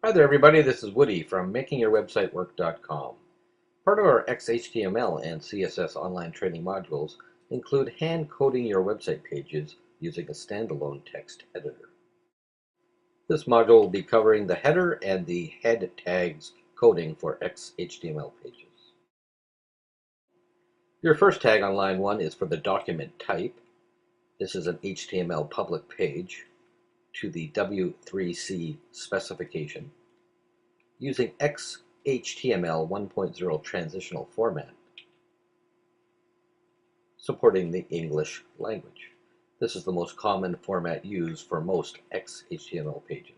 Hi there everybody, this is Woody from makingyourwebsitework.com. Part of our XHTML and CSS online training modules include hand coding your website pages using a standalone text editor. This module will be covering the header and the head tags coding for XHTML pages. Your first tag on line 1 is for the document type. This is an HTML public page to the W3C specification using XHTML 1.0 transitional format, supporting the English language. This is the most common format used for most XHTML pages.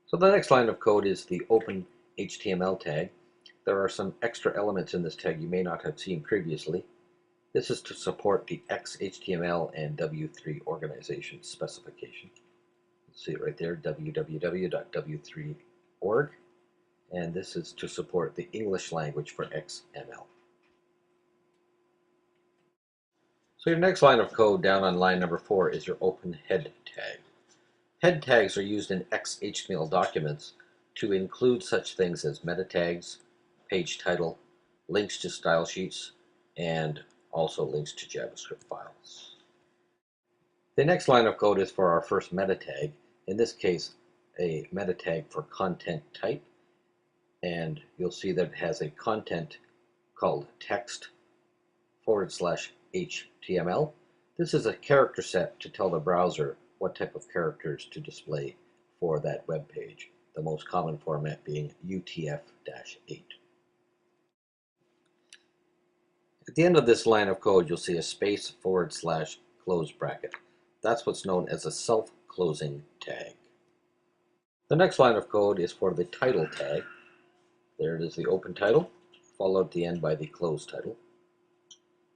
So the next line of code is the open HTML tag. There are some extra elements in this tag you may not have seen previously. This is to support the XHTML and W3 organization specification. See it right there, www.w3.org, and this is to support the English language for XML. So your next line of code down on line number 4 is your open head tag. Head tags are used in XHTML documents to include such things as meta tags, page title, links to style sheets, and also links to JavaScript files. The next line of code is for our first meta tag, in this case a meta tag for content type, and you'll see that it has a content called text/HTML. This is a character set to tell the browser what type of characters to display for that web page, the most common format being UTF-8. At the end of this line of code, you'll see a space / close bracket. That's what's known as a self-closing tag. The next line of code is for the title tag. There it is, the open title, followed at the end by the closed title.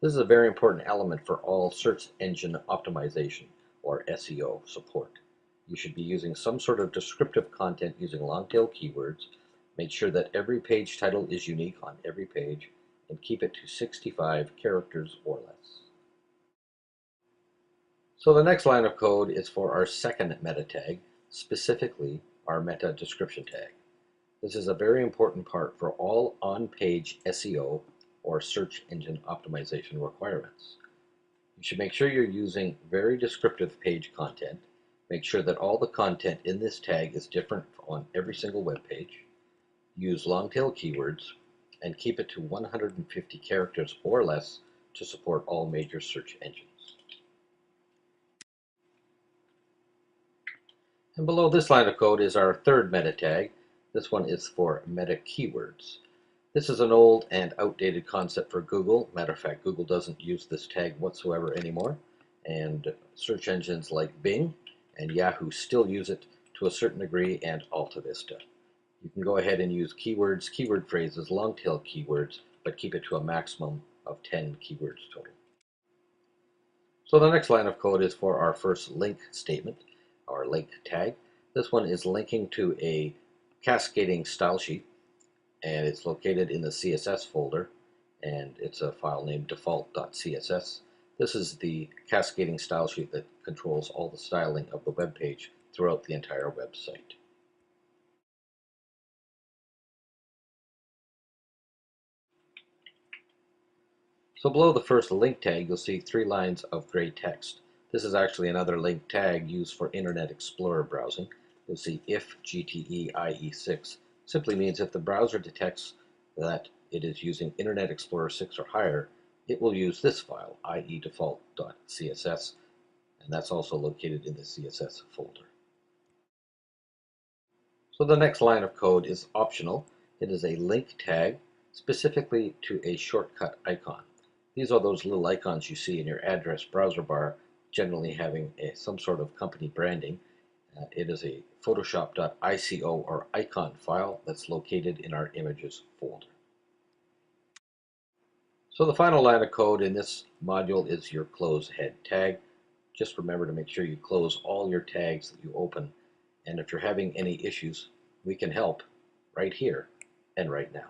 This is a very important element for all search engine optimization, or SEO, support. You should be using some sort of descriptive content using long-tail keywords. Make sure that every page title is unique on every page, and keep it to 65 characters or less. So the next line of code is for our second meta tag, specifically our meta description tag. This is a very important part for all on-page SEO or search engine optimization requirements. You should make sure you're using very descriptive page content. Make sure that all the content in this tag is different on every single web page. Use long-tail keywords and keep it to 150 characters or less to support all major search engines. And below this line of code is our third meta tag. This one is for meta keywords. This is an old and outdated concept for Google. Matter of fact, Google doesn't use this tag whatsoever anymore, and search engines like Bing and Yahoo still use it to a certain degree, and Alta Vista. You can go ahead and use keywords, keyword phrases, long-tail keywords, but keep it to a maximum of 10 keywords total. So the next line of code is for our first link statement, our link tag. This one is linking to a cascading style sheet, and it's located in the CSS folder, and it's a file named default.css. This is the cascading style sheet that controls all the styling of the web page throughout the entire website. So below the first link tag, you'll see 3 lines of gray text. This is actually another link tag used for Internet Explorer browsing. You'll see if GTE IE6 simply means if the browser detects that it is using Internet Explorer 6 or higher, it will use this file, default.css, and that's also located in the CSS folder. So the next line of code is optional. It is a link tag specifically to a shortcut icon. These are those little icons you see in your address browser bar, generally having some sort of company branding. It is a photoshop.ico or icon file that's located in our images folder. So the final line of code in this module is your close head tag. Just remember to make sure you close all your tags that you open, and if you're having any issues, we can help right here and right now.